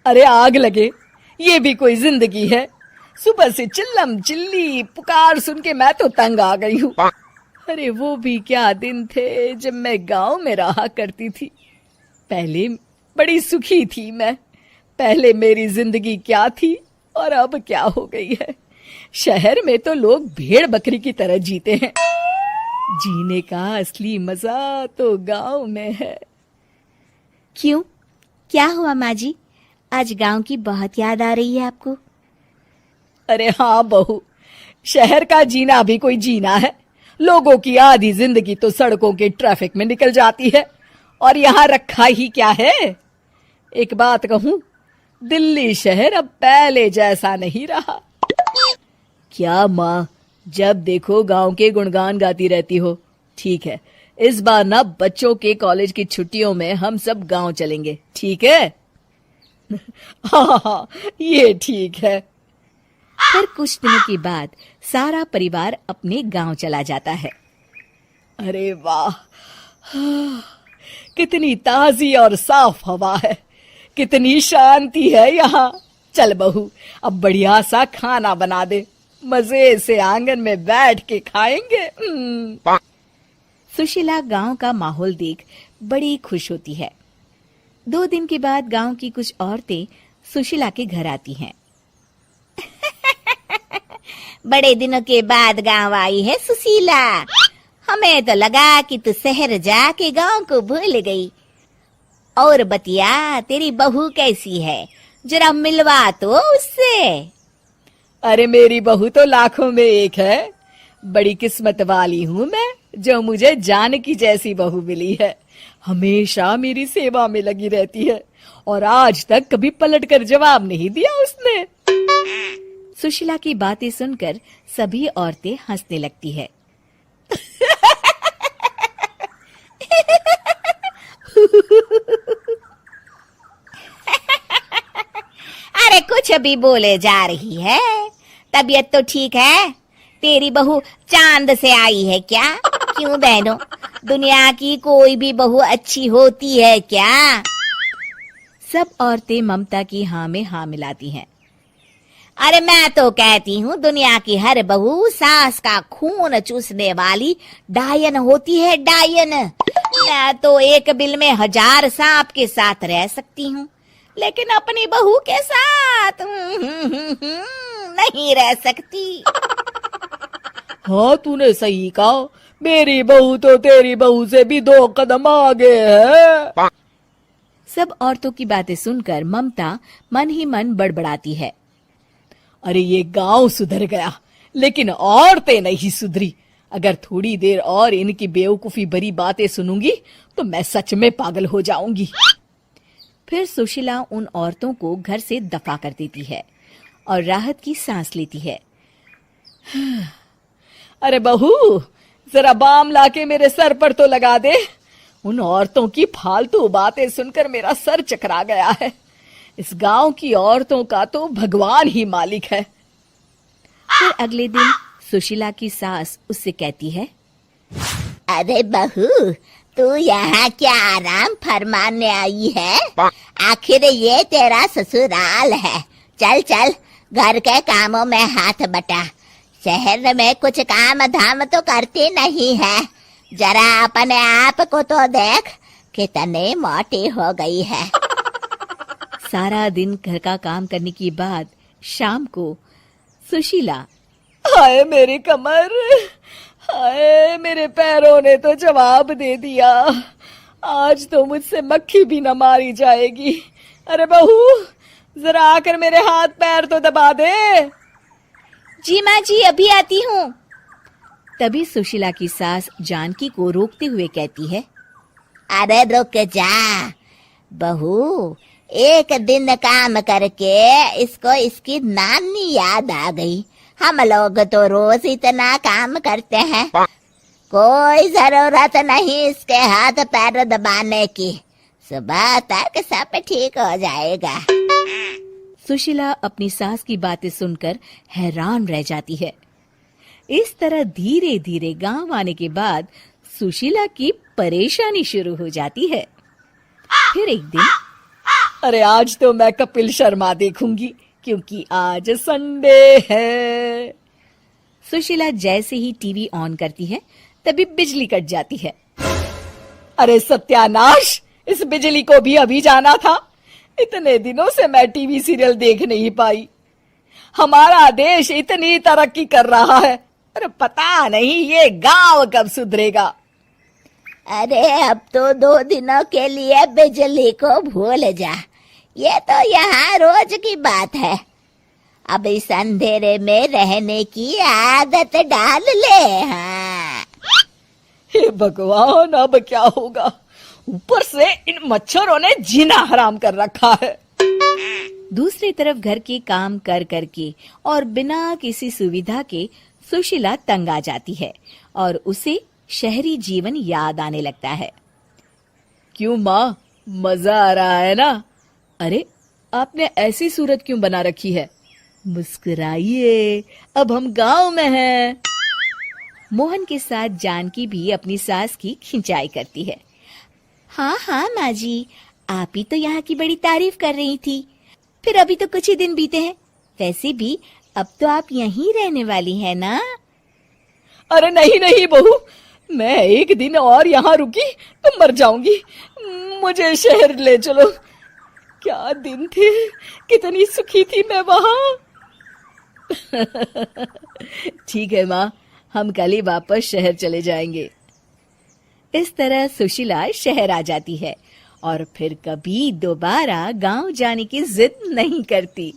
अरे आग लगे, ये भी कोई जिंदगी है। सुबह से चिल्लम चिल्ली पुकार सुन के मैं तो तंग आ गई हूँ। अरे वो भी क्या दिन थे जब मैं गांव में रहा करती थी। पहले बड़ी सुखी थी मैं। पहले मेरी जिंदगी क्या थी और अब क्या हो गई है। शहर में तो लोग भेड़ बकरी की तरह जीते हैं। जीने का असली मजा तो गांव में है। क्यों, क्या हुआ माँ जी? आज गांव की बहुत याद आ रही है आपको? अरे हाँ बहू, शहर का जीना भी कोई जीना है। लोगों की आधी जिंदगी तो सड़कों के ट्रैफिक में निकल जाती है और यहाँ रखा ही क्या है। एक बात कहूं, दिल्ली शहर अब पहले जैसा नहीं रहा। क्या माँ, जब देखो गांव के गुणगान गाती रहती हो। ठीक है, इस बार ना बच्चों के कॉलेज की छुट्टियों में हम सब गांव चलेंगे, ठीक है? हाँ, ये ठीक है। फिर कुछ दिनों के बाद सारा परिवार अपने गांव चला जाता है। अरे वाह, कितनी ताजी और साफ हवा है, कितनी शांति है यहाँ। चल बहू, अब बढ़िया सा खाना बना दे, मजे से आंगन में बैठ के खाएंगे। सुशीला गांव का माहौल देख बड़ी खुश होती है। 2 दिन के बाद गांव की कुछ औरतें सुशीला के घर आती हैं। बड़े दिनों के बाद गांव आई है सुशीला। हमें तो लगा कि तू शहर जाके गांव को भूल गई। और बतिया, तेरी बहू कैसी है? जरा मिलवा तो उससे। अरे मेरी बहू तो लाखों में एक है। बड़ी किस्मत वाली हूँ मैं जो मुझे जानकी जैसी बहू मिली है। हमेशा मेरी सेवा में लगी रहती है और आज तक कभी पलटकर जवाब नहीं दिया उसने। सुशीला की बातें सुनकर सभी औरतें हंसने लगती है। अरे कुछ भी बोले जा रही है। तबीयत तो ठीक है? तेरी बहू चांद से आई है क्या? क्यों बहनों, दुनिया की कोई भी बहू अच्छी होती है क्या? सब औरतें ममता की हाँ में हाँ मिलाती हैं। अरे मैं तो कहती हूँ दुनिया की हर बहू सास का खून चूसने वाली डायन होती है, डायन। मैं तो एक बिल में 1000 सांप के साथ रह सकती हूँ, लेकिन अपनी बहू के साथ नहीं रह सकती। हाँ, तूने सही कहा। मेरी बहू तो तेरी बहू से भी 2 कदम आगे है। सब औरतों की बातें सुनकर ममता मन ही मन बड़बड़ाती है। अरे ये गांव सुधर गया, लेकिन औरतें नहीं सुधरी। अगर थोड़ी देर और इनकी बेवकूफी भरी बातें सुनूंगी तो मैं सच में पागल हो जाऊंगी। फिर सुशीला उन औरतों को घर से दफा कर देती है और राहत की सांस लेती है। अरे बहू, जरा बाम लाके मेरे सर पर तो लगा दे। उन औरतों की फालतू बातें सुनकर मेरा सर चकरा गया है। इस गांव की औरतों का तो भगवान ही मालिक है। फिर अगले दिन सुशीला की सास उससे कहती है, अरे बहू, तू यहाँ क्या आराम फरमाने आई है? आखिर ये तेरा ससुराल है। चल चल, घर के कामों में हाथ बटा। शहर में कुछ काम धाम तो करती नहीं है। जरा अपने आप को तो देख, कितनी मोटी हो गई है। सारा दिन घर का काम करने के बाद शाम को सुशीला, हाय मेरी कमर, हाय मेरे पैरों ने तो जवाब दे दिया। आज तो मुझसे मक्खी भी न मारी जाएगी। अरे बहू, जरा आकर मेरे हाथ पैर तो दबा दे। जी माँ जी, अभी आती हूँ। तभी सुशीला की सास जानकी को रोकते हुए कहती है, अरे रुक जा बहू, एक दिन काम करके इसको इसकी नानी याद आ गई। हम लोग तो रोज इतना काम करते हैं, कोई जरूरत नहीं इसके हाथ पैर दबाने की। सुबह तक सब ठीक हो जाएगा। सुशीला अपनी सास की बातें सुनकर हैरान रह जाती है। इस तरह धीरे धीरे गांव आने के बाद सुशीला की परेशानी शुरू हो जाती है। फिर एक दिन अरे आज तो मैं कपिल शर्मा देखूंगी क्योंकि आज संडे है। सुशीला जैसे ही टीवी ऑन करती है तभी बिजली कट जाती है। अरे सत्यानाश, इस बिजली को भी अभी जाना था। इतने दिनों से मैं टीवी सीरियल देख नहीं पाई। हमारा देश इतनी तरक्की कर रहा है, अरे पता नहीं ये गांव कब सुधरेगा। अरे अब तो 2 दिनों के लिए बिजली को भूल जा, ये तो यहाँ रोज की बात है। अब इस अंधेरे में रहने की आदत डाल ले। हाँ। हे भगवान, अब क्या होगा? ऊपर से इन मच्छरों ने जीना हराम कर रखा है। दूसरी तरफ घर के काम कर करके और बिना किसी सुविधा के सुशीला तंग आ जाती है और उसे शहरी जीवन याद आने लगता है। क्यों माँ, मजा आ रहा है ना? अरे आपने ऐसी सूरत क्यों बना रखी है? मुस्कुराइए, अब हम गांव में हैं। मोहन के साथ जानकी भी अपनी सास की खिंचाई करती है। हाँ हाँ माँ जी, आप ही तो यहाँ की बड़ी तारीफ कर रही थी। फिर अभी तो कुछ ही दिन बीते हैं, वैसे भी अब तो आप यहीं रहने वाली है ना? अरे नहीं नहीं बहू, मैं एक दिन और यहाँ रुकी तो मर जाऊंगी। मुझे शहर ले चलो। क्या दिन थे, कितनी सुखी थी मैं वहां। ठीक है माँ, हम कल ही वापस शहर चले जाएंगे। इस तरह सुशीला शहर आ जाती है और फिर कभी दोबारा गांव जाने की जिद नहीं करती।